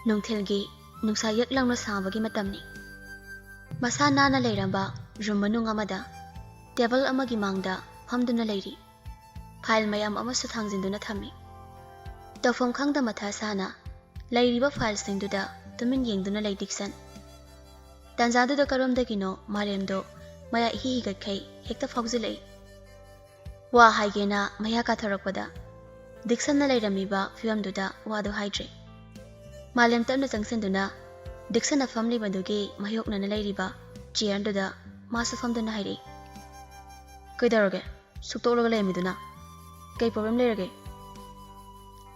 ꯅꯨꯡꯊꯤꯜꯒꯤ ꯅꯨꯡꯁꯥ ꯌꯛꯂꯥꯎꯅ ꯁꯥꯕꯒꯤ ꯃꯇꯝꯅꯤ. ꯃꯁꯥ ꯅꯥꯟꯅ ꯂꯩꯔꯝꯕ ꯔꯨꯝ ꯃꯅꯨꯡ ꯑꯃꯗ ꯇꯦꯕꯜ ꯑꯃꯒꯤ ꯃꯥꯡꯗ ꯐꯝꯗꯨꯅ ꯂꯩꯔꯤ. ꯐꯥꯏꯜ ꯃꯌꯥꯝ ꯑꯃꯁꯨ ꯊꯥꯡꯖꯤꯟꯗꯨꯅ ꯊꯝꯃꯤ. ꯇꯧꯐꯝ ꯈꯪꯗ ꯃꯊꯥ ꯁꯥꯅ ꯂꯩꯔꯤꯕ ꯐꯥꯏꯜꯁꯤꯡꯗꯨꯗ ꯇꯨꯃꯤꯟ ꯌꯦꯡꯗꯨꯅ ꯂꯩ ꯗꯤꯛꯁꯟ. ꯇꯥꯟꯖꯥꯗꯨꯗ ꯀꯔꯣꯝꯗꯒꯤꯅꯣ ꯃꯥꯂꯦꯝꯗꯣ ꯃꯌꯥ ꯏꯍꯤ ꯍꯤꯒꯠꯈꯩ ꯍꯦꯛꯇ ꯐꯥꯎꯖꯤꯜꯂꯛꯏ. ꯋꯥ ꯍꯥꯏꯒꯦꯅ ꯃꯌꯥ ꯀꯥꯊꯣꯔꯛꯄꯗ ꯗꯤꯛꯁꯟꯅ ꯂꯩꯔꯝꯃꯤꯕ ꯐꯤꯕꯝꯗꯨꯗ ꯋꯥꯗꯣ ꯍꯥꯏꯗ꯭ꯔꯦ. ꯃꯥꯂꯦꯝ ꯇꯞꯅ ꯆꯪꯁꯤꯟꯗꯨꯅ ꯗꯤꯛꯁꯟꯅ ꯐꯝꯂꯤꯕꯗꯨꯒꯤ ꯃꯥꯌꯣꯛꯅꯅ ꯂꯩꯔꯤꯕ ꯆꯤꯌꯔꯗꯨꯗ ꯃꯥꯁꯨ ꯐꯝꯗꯨꯅ ꯍꯥꯏꯔꯛꯏ. ꯀꯩꯗꯧꯔꯒꯦ? ꯁꯨꯛꯇꯣꯛꯂꯒ ꯂꯩꯔꯝꯃꯤꯗꯨꯅ? ꯀꯩ ꯄ꯭ꯔꯣꯕ꯭ꯂꯦꯝ ꯂꯩꯔꯒꯦ?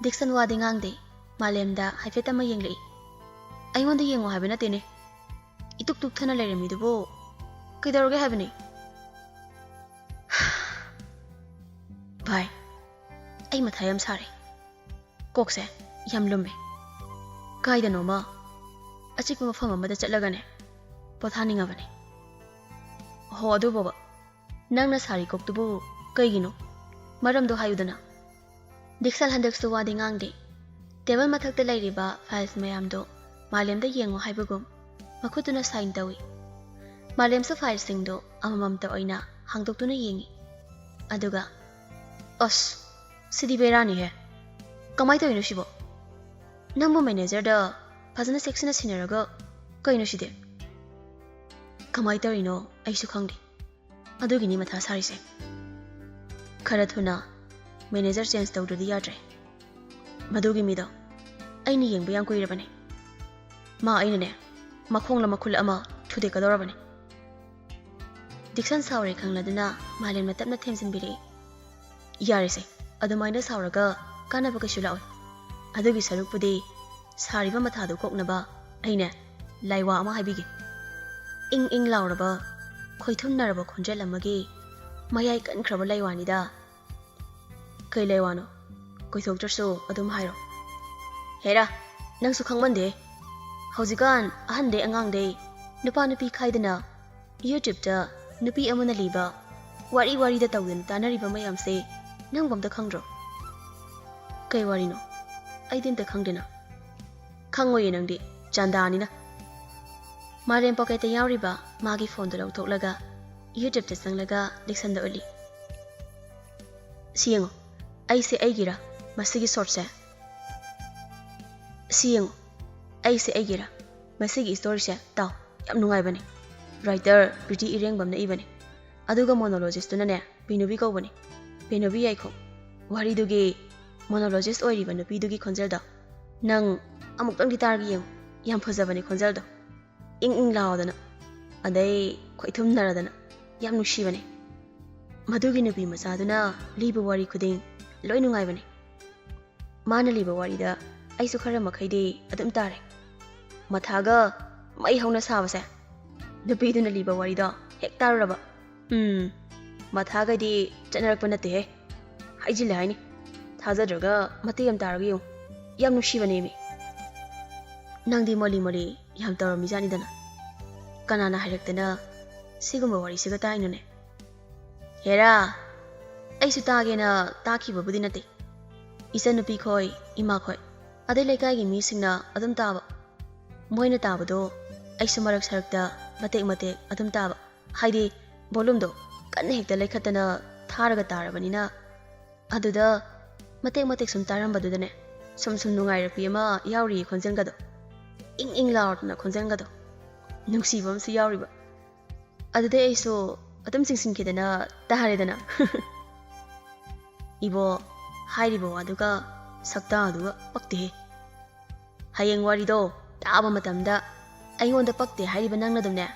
ꯗꯤꯛꯁꯟ ꯋꯥꯗꯤ ꯉꯥꯡꯗꯦ. ꯃꯥꯂꯦꯝꯗ ꯍꯥꯏꯐꯦꯠ ꯑꯃ ꯌꯦꯡꯂꯛꯏ. ꯑꯩꯉꯣꯟꯗ ꯌꯦꯡꯉꯣ ꯍꯥꯏꯕ ꯅꯠꯇꯦꯅꯦ. 이뚝 뚝 내림이두고 그대로게 하더니 바이 ꯑꯩ ꯃꯊꯥ ꯌꯥꯝ ꯁꯥꯔꯦ. ꯀꯣꯛꯁꯦ ꯌꯥꯝ ꯂꯨꯝꯃꯦ. ꯀꯥꯏꯗꯅꯣꯃ ꯑꯆꯤꯛꯄ ꯃꯐꯝ ꯑꯃꯗ ꯆꯠꯂꯒꯅꯦ ꯄꯣꯊꯥꯅꯤꯡꯉꯕꯅꯦ. ꯍꯣ ꯑꯗꯨꯕꯣꯕ ꯅꯪꯅ ꯁꯥꯔꯤ ꯀꯣꯛꯇꯨꯕꯨ ꯀꯩꯒꯤꯅꯣ? ꯃꯔꯝꯗꯣ ꯍꯥꯏꯌꯨꯗꯅ. ꯗꯤꯛꯁꯟ ꯍꯟꯗꯛꯁꯨ ꯋꯥꯗꯤ ꯉꯥꯡꯗꯦ. ꯇꯦꯕꯜ ꯃꯊꯛꯇ ꯂꯩꯔꯤꯕ ꯐꯥꯏꯜꯁ ꯃꯌꯥꯝꯗꯣ ꯃꯥꯂꯦꯝꯗ ꯌꯦꯡꯉꯣ ꯍꯥꯏꯕꯒꯨꯝ ꯃꯈꯨꯠꯇꯨꯅ ꯁꯥꯏꯟ ꯇꯧꯏ. ꯃꯥꯂꯦꯝꯁꯨ ꯐꯥꯏꯜꯁꯤꯡꯗꯣ ꯑꯃꯃꯝꯇ ꯑꯣꯏꯅ ꯍꯥꯡꯗꯣꯛꯇꯨꯅ ꯌꯦꯡꯉꯤ. ꯑꯗꯨꯒ ꯑꯁ ꯁꯤꯗꯤ ꯕꯦꯔꯥꯅꯤꯍꯦ. ꯀꯃꯥꯏ ꯇꯧꯔꯤꯅꯣ ꯁꯤꯕꯣ? ꯅꯪꯕꯨ ꯃꯦꯅꯦꯖꯔꯗ ꯐꯖꯅ ꯆꯦꯛꯁꯤꯟꯅ ꯁꯤꯟꯅꯔꯒ ꯀꯩꯅꯣ ꯁꯤꯗꯤ? ꯀꯃꯥꯏ ꯇꯧꯔꯤꯅꯣ ꯑꯩꯁꯨ ꯈꯪꯗꯦ. ꯑꯗꯨꯒꯤꯅꯤ ꯃꯊꯥ ꯁꯥꯔꯤꯁꯦ. ꯈꯔ ꯊꯨꯅ ꯃꯦꯅꯦꯖꯔ ꯆꯦꯟꯖ ꯇꯧꯗ꯭ꯔꯗꯤ ꯌꯥꯗ꯭ꯔꯦ. ꯃꯗꯨꯒꯤ ꯃꯤꯗꯣ ꯑꯩꯅ ꯌꯦꯡꯕ ꯌꯥꯝ ꯀꯨꯏꯔꯕꯅꯦ. ꯃꯥ ꯑꯩꯅꯅꯦ ꯃꯈꯣꯡꯂ ꯃꯈꯨꯜ ꯑꯃ ꯊꯨꯗꯦꯛꯀꯗꯧꯔꯕꯅꯦ. ꯗꯤꯛꯁꯟ ꯁꯥꯎꯔꯦ ꯈꯪꯂꯗꯨꯅ ꯃꯥꯂꯦꯝꯅ ꯇꯞꯅ ꯊꯦꯝꯖꯤꯟꯕꯤꯔꯛꯏ. ꯌꯥꯔꯦꯁꯦ ꯑꯗꯨꯃꯥꯏꯅ ꯁꯥꯎꯔꯒ ꯀꯥꯟꯅꯕ ꯀꯩꯁꯨ ꯂꯥꯛꯑꯣꯏ. ꯑꯗꯨꯒꯤ ꯁꯔꯨꯛꯄꯨꯗꯤ ꯁꯥꯔꯤꯕ ꯃꯊꯥꯗꯨ ꯀꯣꯛꯅꯕ ꯑꯩꯅꯦ ꯂꯥꯏꯋꯥ ꯑꯃ ꯍꯥꯏꯕꯤꯒꯦ. ꯏꯪ ꯏꯪ ꯂꯥꯎꯔꯕ ꯈꯣꯏꯊꯨꯝꯅꯔꯕ ꯈꯣꯟꯖꯦꯜ ꯑꯃꯒꯤ ꯃꯌꯥꯏ ꯀꯟꯈ꯭ꯔꯕ ꯂꯩꯋꯥꯅꯤꯗ. ꯀꯩ ꯂꯩꯋꯥꯅꯣ? ꯀꯣꯏꯊꯣꯛꯇ꯭ꯔꯁꯨ ꯑꯗꯨꯝ ꯍꯥꯏꯔꯣ. ꯍꯦꯔꯥ ꯅꯪꯁꯨ ꯈꯪꯃꯟꯗꯦ. ꯍꯧꯖꯤꯛꯀꯥꯟ ꯑꯍꯟꯗꯩ ꯑꯉꯥꯡꯗꯩ ꯅꯨꯄꯥ ꯅꯨꯄꯤ ꯈꯥꯏꯗꯅ ꯌꯨꯇ꯭ꯌꯨꯕꯇ ꯅꯨꯄꯤ ꯑꯃꯅ ꯂꯤꯕ ꯋꯥꯔꯤꯗ ꯇꯧꯗꯅ ꯇꯥꯟꯅꯔꯤꯕ ꯃꯌꯥꯝꯁꯦ ꯅꯪꯕꯨ ꯑꯝꯇ ꯈꯪꯗ꯭ꯔꯣ? ꯀꯩ ꯋꯥꯔꯤꯅꯣ? ꯑꯩꯗꯤ ꯑꯝꯇ ꯈꯪꯗꯦꯅ. ꯈꯪꯉꯣꯏꯌꯦ ꯅꯪꯗꯤ ꯆꯥꯟꯗꯥꯅꯤꯅ. ꯃꯥꯂꯦꯝ ꯄꯣꯀꯦꯠꯇ ꯌꯥꯎꯔꯤꯕ ꯃꯥꯒꯤ ꯐꯣꯟꯗꯣ ꯂꯧꯊꯣꯛꯂꯒ ꯌꯨꯇ꯭ꯌꯨꯕꯇ ꯆꯪꯂꯒ ꯗꯤꯛꯁꯟꯗ ꯎꯠꯂꯤ. ꯁꯤ ꯌꯦꯡꯉꯣ. ꯑꯩꯁꯦ ꯑꯩꯒꯤꯔ ꯃꯁꯤꯒꯤ ꯁꯣꯔꯠꯁꯦ? ꯁꯤ ꯌꯦꯡꯉꯣ. ꯑꯩꯁꯦ ꯑꯩꯒꯤꯔ ꯃꯁꯤꯒꯤ ꯁ꯭ꯇꯣꯔꯤꯁꯦ? ꯇꯥꯎ ꯌꯥꯝ ꯅꯨꯡꯉꯥꯏꯕꯅꯦ. ꯔꯥꯏꯇꯔ ꯄ꯭ꯔꯤꯇꯤ ꯏꯔꯦꯡꯕꯝꯅ ꯏꯕꯅꯦ. ꯑꯗꯨꯒ ꯃꯣꯅꯣꯂꯣꯖꯤꯁꯇꯨꯅꯅꯦ ꯄꯤꯅꯨꯕꯤ ꯀꯧꯕꯅꯦ. ꯄꯤꯅꯨꯕꯤ ꯌꯥꯏꯈꯣ. ꯋꯥꯔꯤꯗꯨꯒꯤ ꯃꯣꯅꯣꯂꯣꯖꯤꯁ ꯑꯣꯏꯔꯤꯕ ꯅꯨꯄꯤꯗꯨꯒꯤ ꯈꯣꯟꯖꯦꯜꯗꯣ ꯅꯪ ꯑꯃꯨꯛꯇꯪꯗꯤ ꯇꯥꯔꯒ ꯌꯦꯡꯉꯨ. ꯌꯥꯝ ꯐꯖꯕꯅꯦ ꯈꯣꯟꯖꯦꯜꯗꯣ. ꯏꯪ ꯏꯪ ꯂꯥꯎꯗꯅ ꯑꯗꯩ ꯈꯣꯏꯊꯨꯝꯅꯔꯗꯅ ꯌꯥꯝ ꯅꯨꯡꯁꯤꯕꯅꯦ. ꯃꯗꯨꯒꯤ ꯅꯨꯄꯤ ꯃꯆꯥꯗꯨꯅ ꯂꯤꯕ ꯋꯥꯔꯤ ꯈꯨꯗꯤꯡ ꯂꯣꯏ ꯅꯨꯡꯉꯥꯏꯕꯅꯦ. ꯃꯥꯅ ꯂꯤꯕ ꯋꯥꯔꯤꯗ ꯑꯩꯁꯨ ꯈꯔ ꯃꯈꯩꯗꯤ ꯑꯗꯨꯝ ꯇꯥꯔꯦ. ꯃꯊꯥꯒ ꯃꯩ ꯍꯧꯅ ꯁꯥꯕꯁꯦ ꯅꯨꯄꯤꯗꯨꯅ ꯂꯤꯕ ꯋꯥꯔꯤꯗꯣ ꯍꯦꯛ ꯇꯥꯔꯨꯔꯕ ꯃꯊꯥꯒꯗꯤ ꯆꯠꯅꯔꯛꯄ ꯅꯠꯇꯦꯍꯦ. ꯍꯥꯏꯖꯤꯜꯂꯦ ꯍꯥꯏꯅꯤ. ꯊꯥꯖꯗ꯭ꯔꯒ ꯃꯇꯦꯛ ꯑꯃ ꯇꯥꯔꯒ ꯌꯦꯡꯉꯨ. ꯌꯥꯝ ꯅꯨꯡꯁꯤꯕꯅꯦ ꯃꯤ. ꯅꯪꯗꯤ ꯃꯣꯂꯤ ꯌꯥꯝ ꯇꯧꯔꯝꯃꯤꯖꯥꯅꯤꯗꯅ. ꯀꯅꯥꯅ ꯍꯥꯏꯔꯛꯇꯅ ꯁꯤꯒꯨꯝꯕ ꯋꯥꯔꯤꯁꯤꯒ ꯇꯥꯏꯅꯣꯅꯦ? ꯍꯦꯔꯥ ꯑꯩꯁꯨ ꯇꯥꯒꯦꯅ ꯇꯥꯈꯤꯕꯕꯨꯗꯤ ꯅꯠꯇꯦ. ꯏꯆꯟꯅꯨꯄꯤ ꯈꯣꯏ ꯏꯃꯥ ꯈꯣꯏ ꯑꯗꯩ ꯂꯩꯀꯥꯏꯒꯤ ꯃꯤꯁꯤꯡꯅ ꯑꯗꯨꯝ ꯇꯥꯕ. ꯃꯣꯏꯅ ꯇꯥꯕꯗꯣ ꯑꯩꯁꯨ ꯃꯔꯛ ꯁꯔꯛꯇ ꯃꯇꯦꯛ ꯑꯗꯨꯝ ꯇꯥꯕ. ꯍꯥꯏꯗꯤ ꯚꯣꯂꯨꯝꯗꯣ ꯀꯟꯅ ꯍꯦꯛꯇ ꯂꯩꯈꯠꯇꯅ ꯊꯥꯔꯒ ꯇꯥꯔꯕꯅꯤ나 ꯑꯗꯨꯗ ꯃꯇꯦꯛ ꯁꯨꯝ ꯇꯥꯔꯝꯕꯗꯨꯗꯅꯦ ꯁꯨꯝ ꯅꯨꯡꯉꯥꯏꯔꯛꯄꯤ ꯑꯃ ꯌꯥꯎꯔꯤꯌꯦ ꯈꯣꯟꯖꯦꯜꯒꯗꯣ. ꯏꯪ ꯏꯪ ꯂꯥꯎꯔꯗꯅ ꯈꯣꯟꯖꯦꯜꯒꯗꯣ. ꯅꯨꯡꯁꯤꯕ ꯑꯃꯁꯨ ꯌꯥꯎꯔꯤꯕ. ꯑꯗꯨꯗꯩ ꯑꯩꯁꯨ ꯑꯗꯨꯝ ꯆꯤꯡꯁꯤꯟꯈꯤꯗꯅ ꯇꯥꯔꯦꯗꯅ. 이보 하이리보 와두가 삭다두가 빡대해. 하영 와리도 따바 마tamda 아이원다 빡대 하이리바 낭나dom네.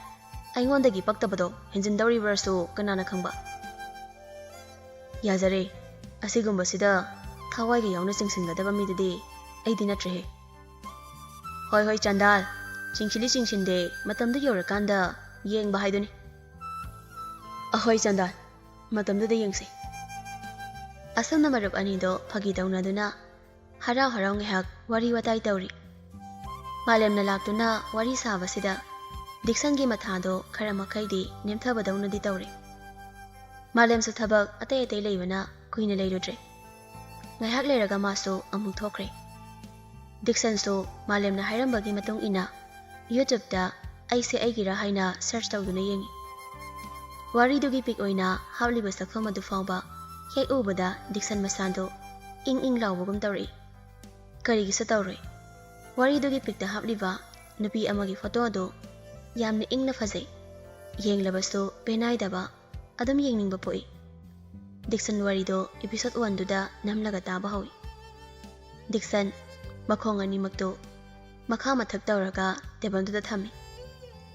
아이원다기 빡다바도 henjindawribrasu kanana khangba. 야자레 아시गumba시다 thawaiga yauna chingsingadaba mididi aidi natrehe. Hoi chandal chingshinde matamda yorakanda yengba haiduni. Ahoy chandal matamda yengse. ꯑꯁꯝꯅ ꯃꯔꯨꯞ ꯑꯅꯤꯗꯣ ꯐꯥꯒꯤ ꯇꯧꯅꯗꯨꯅ ꯍꯔꯥꯎ ꯉꯥꯏꯍꯥꯛ ꯋꯥꯔꯤ ꯋꯥꯇꯥꯏ ꯇꯧꯔꯤ. ꯃꯥꯂꯦꯝꯅ ꯂꯥꯛꯇꯨꯅ ꯋꯥꯔꯤ ꯁꯥꯕꯁꯤꯗ ꯗꯤꯛꯁꯟꯒꯤ ꯃꯊꯥꯗꯣ ꯈꯔ ꯃꯈꯩꯗꯤ ꯅꯦꯝꯊꯕꯗꯧꯅꯗꯤ ꯇꯧꯔꯦ. ꯃꯥꯂꯦꯝꯁꯨ ꯊꯕꯛ ꯑꯇꯩ ꯂꯩꯕꯅ ꯀꯨꯏꯅ ꯂꯩꯔꯨꯗ꯭ꯔꯦ. ꯉꯥꯏꯍꯥꯛ ꯂꯩꯔꯒ ꯃꯥꯁꯨ ꯑꯃꯨꯛ ꯊꯣꯛꯈ꯭ꯔꯦ. Dixonso malemna hairambagi matung ina YouTube da aise aigira haina search tawduna yengi. Wari dugi pic oina hawliba sakfam adu fawba hek ubada Dixon masando ing lawbagum tawri. Karigi sa tawri. Wari dugi pic da habliba nupi amagi photo ado yamna ing na fazay. Yenglabasto penay daba adum yengning ba poi. Dixon wari do episode 1 duda namlaga taba hawi. Dixon makhong ani magdo makha mathak tawraga table duda thami.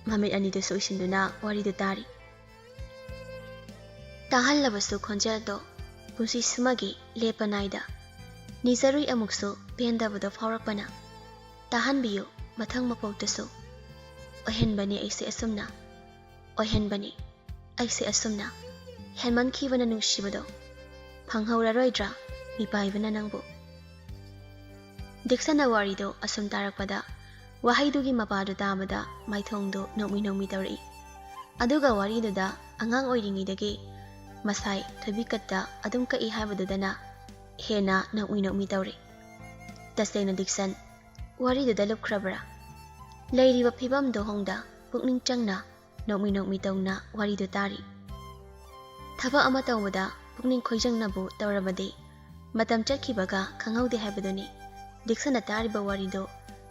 Mamit ani do so isinduna wari do tari. Tahal labasto khonjel do punsi sumagi lepanaida. Nizarui amukso pendabada fawrakpana. Tahan biyo mathang mapawtaso. Ohen bani aise asumna. Ohen bani aise asumna. Henman kibana nungshibado. Panghaura roidra mipaibana nangbo. Dixon na wari do asum tarakpada. Wahaidugi mapado tamada maithongdo nomi tawri. Aduga wari do da angang oiringidagi masai Thoibi katta adum kai haibadudana hena nomi tawri. Tasena Dixon wari do da lupkrabra. Lairiba phibam do hongda pukning changna nomi tawna wari do tari. Thaba ama tawbada pukning khoijangna bu tawrabadi matam chatkibaga khangaude haibaduni. Dixon na tariba wari do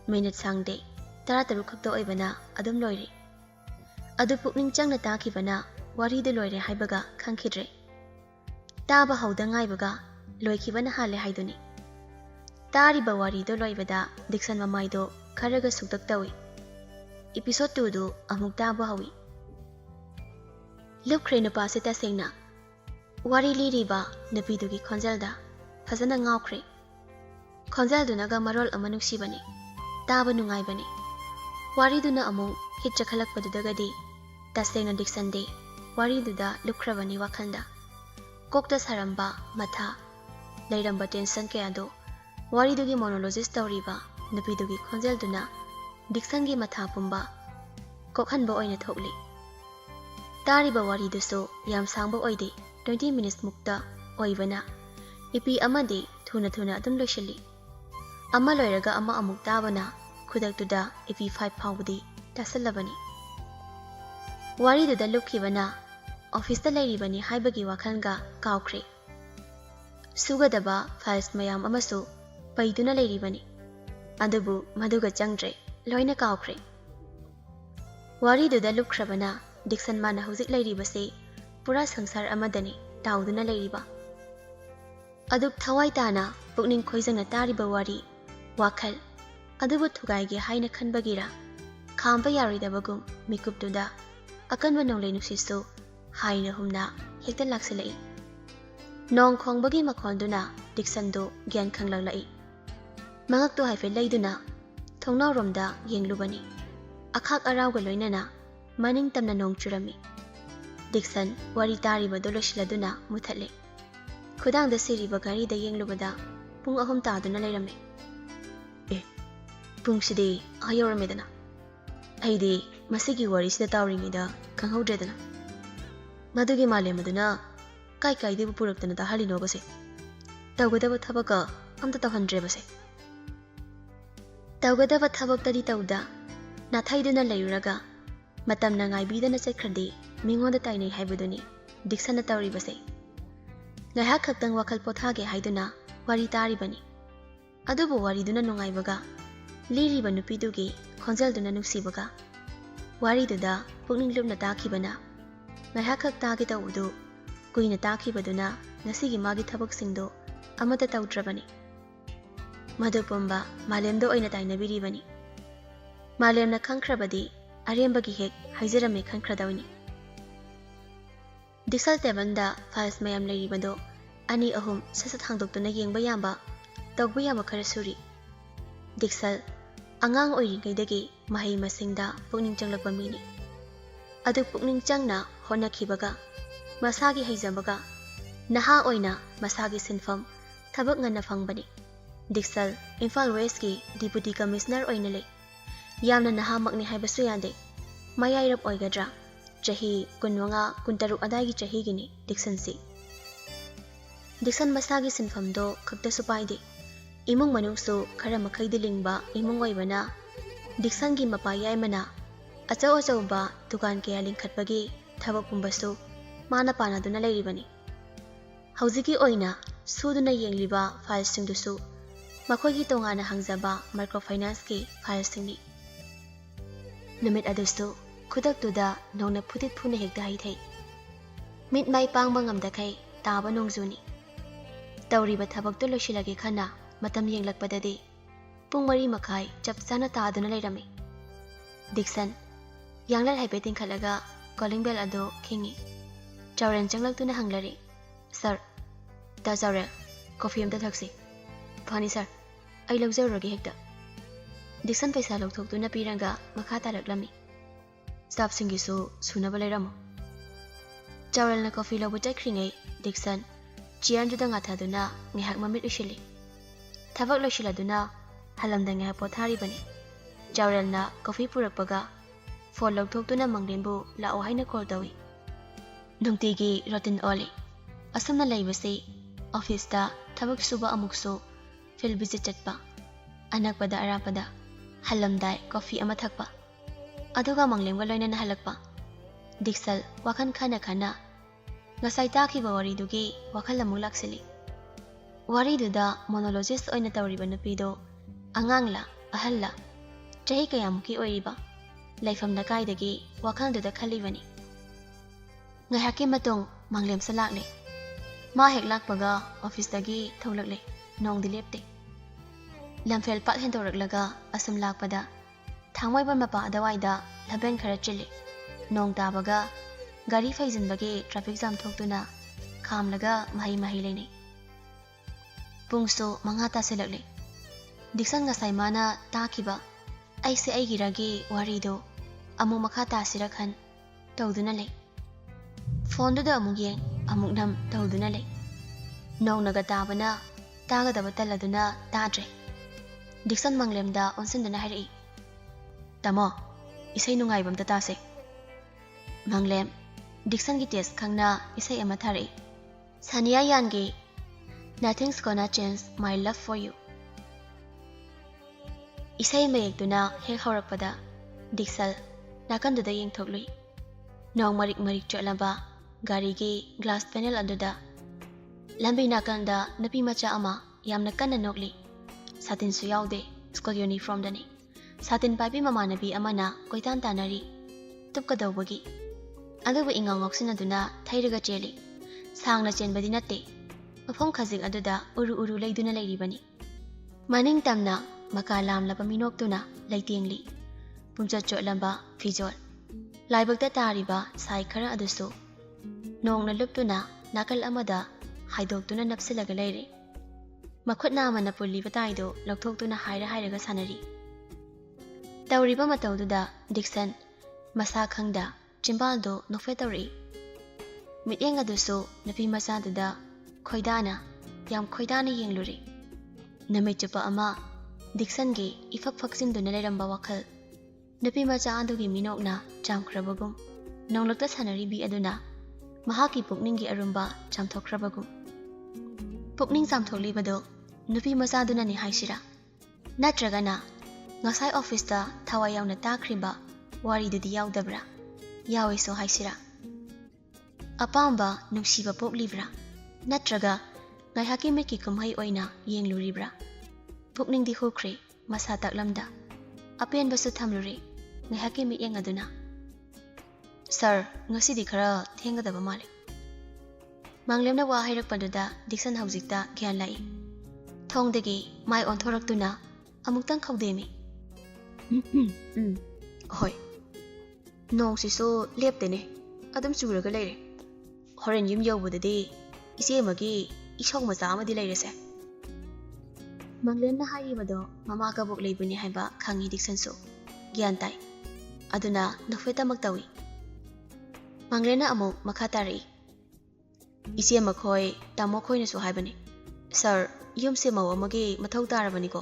minute sangde tarataru khakta oibana adum loire. Adu pukning changna takibana wari do loire haibaga khangkhidre. Taba hauda ngaibaga loikibana hale haiduni. Tariba wari do loibada Dixon mamai do kharaga suktak tawi. Episode 2 do amuk taba hawi. Lupkre nupa sita sengna wari liriba napidugi khonjelda fazana ngawkre. Khonjel dunaga marol amanuk sibani taba nungai bani. Wari duna amung hit chakhalak padudagadi tasena Dixon de wari duda lukhrabani wakhanda. Kokta saramba matha lairamba tension kayado wari dugi monologist tawriba napidugi khonjel duna Dixon gi matha pumba kokhanba oina thokli. Tariba wari duso yam sangba oide 20 minutes mukta oibana ipi amade thuna adum loishali. Ama loiraga ama amuk tabana khudaktuda epi 5 phawbudi tasalabani. Wari duda lukhibana office ta lairibani haibagi wakhanga kawkhre. Sugadaba files mayam amasu paiduna lairibani. Adubu maduga changdre loina kawkhre. Wari duda lukhrabana Dixon mana hujik lairibase pura sangsar amadani tawduna lairiba. Aduk thawai tana pukning khoijangna tariba wari wakhal adubu thugaigi haina khanbagira khamba yaroidabagum mikuptuda akanba nonglei nusisu haina humna hekta laksilai. Nong khongbagi makhonduna Dixon do gyan khanglaglai. Mangakto haife laiduna thongnaw romda yenglubani. Akhak arawga loinana maning tamna nong churami. Dixon wari tariba do loshiladuna muthatle. Khudangda siriba gari da yenglubada pung ahum taduna leirame. Pungsidi ayoramedana. Aidi masigi wari sida tawringida khanghaudredana. Madugi malemaduna kai dibu puraktana da halino base. Tawgadaba thabaka amta tawhandre base. Tawgadaba thabaktadi tawda nathaiduna leiraga matamna ngaibidana chekhradi mingonda tainai haibaduni Dixon na tawri base. Ngaiha khaktang wakhal pothage haiduna wari taribani. Adubu wari duna nungaibaga liriba nupidugi khonjel duna nungsibaga wari duda pukning lupna takibana ngaiha khak tagi tawudu kuina takibaduna ngasigi magi thabak singdo amata tawdrabani. Madupumba malemdo oina tainabiribani. Malemna khangkhrabadi arembagi hek haizarame khangkhradawini. Dixon tebanda files mayam leiribado ani ahum sasat hangdoktuna yengba yamba tawba yamba khara suri. Dixon angang oiringaidagi mahai masingda pukning changlakpa mini. Adu pukning changna honakibaga masagi haizabaga naha oina masagi sinfam thabak ngana fangbani. Dixon Imphal West ki Deputy Commissioner oina le. Yamna naha makni haibasu yande. Mayairap oigadra chahi kunwanga kuntaru adagi chahi gini Dixon si. Dixon masagi sinfam do khakta supaide. imung manungsu khara makhai dilingba imung oibana Dixon gi mapa yaimana achau achau ba dukan kaya lingkhatpagi thabak pumbasu mana panaduna leiribani hauziki oina suduna yengliba file singdusu makhoi tongana hangjaba microfinance ki file singni numit adusu khudak tuda nongna phutit phune hekta hai thai mit mai pangba ngamda khai taba nongjuni tawriba thabak tu loshilage khana matam yenglakpadadi pung mari makhai chap chana taduna leirami Dixon yanglal haipe tingkhalaga calling bell ado khingi Chauren changlaktuna hanglari sir ta Chaurel coffee amta thaksi phani sir ai lawjawrage hekta Dixon paisa lokthokuna piranga makha taraklami staff singisu sunaba leiramo Chaurel na coffee lobu chakringai Dixon chian juda ngathaduna ngihak mamit ushili thabak loshiladuna halamda ngihak pothari bani Chaurel na coffee purakpaga phone lokthokuna mangrenbu lao haina call tawi nungtigi rotin oli asumna leibasi office da thabak suba amukso field visit chatpa anakpada arapada halamdai coffee ama thakpa aduga manglengwa loina halakpa Dixal wakhan khana khana ngasai takhiba wari dugi wakhal amuk laksili wari duda monologist oina tawriba nupido angangla ahalla chahi kayamuki oiriba laifamna kaidagi wakhal duda khalibani ngahaki matung manglem salakle ma hek lakpaga office dagi tholakle nong dilepte lamfel pat hen toraklaga asum lakpada thangwai ban mapa adawaida laben khara chili nong tabaga gari faijinbagi traffic jam thoktuna khamlaga mahi leni pungso manga ta selakle Dixon ngasai mana takhiba aise aigiragi warido amu makha ta sirakhan tawduna le phone da amuk yeng amuk nam tawduna le nong naga tabana taga daba taladuna tadre Dixon manglemda onsinduna hari tamo isai nungai bam ta se manglem Dixon gi test khangna isai ama thari Sania yangi nothing's gonna change my love for you isai mayektuna hek haurakpada Dixal nakanduda yengthoklui nong marik cholaba gari gi glass panel aduda lambi nakanda napi macha ama yamna kanna nokli satin su yaude school uniform dani satin paipi mama nabi amana koitan tanari tupkadawbagi aduba ingangoksin aduna thairaga cheli sangna chenbadi natte mafom khajik aduda uru leiduna leiribani maning tamna makalam laba minoktuna leitengli pumcha cholamba fijol laibakta tariba sai khara adusu nongna luptuna nakal amada haidoktuna napsilaga leire makhutna amana pulli bataido lokthokuna hairaga sanari tawriba matawduda Dixon masa khangda chimbaldo nofe tawri mityeng adusu napi masaduda khoidana yengluri namichupa ama Dixon gi ifak faksinduna leramba wakhal napi macha adugi minokna chamkhrabagum nonglokta sanari bi aduna mahaki pukninggi arumba chamthokhrabagum pukning chamtholibado napi masaduna ni haisira natragana ngasai office da thawayawna takriba wari dudi yaudabra yawe so haisira apamba nungsiba poklibra natraga ngaihaki meki kumhai oina yengluribra pukning di hokre masa taklamda apen basu thamluri ngaihaki mi yengaduna sir ngasi di khara thengadaba male manglemna wa hairakpaduda Dixon haujikta gyan lai thongdegi mai onthoraktuna amuktang khawdemi hoi nong siso leptene adum churaga leire horen yum yobudadi ise magi isok macha amadi leirese manglemna haibado mama ka bok leibuni haiba khangi Dixon so gyan tai aduna nofeta maktawi manglena amuk makhatari ise makhoi tamo khoina so haibani sir yum se maw amagi mathau tarabani ko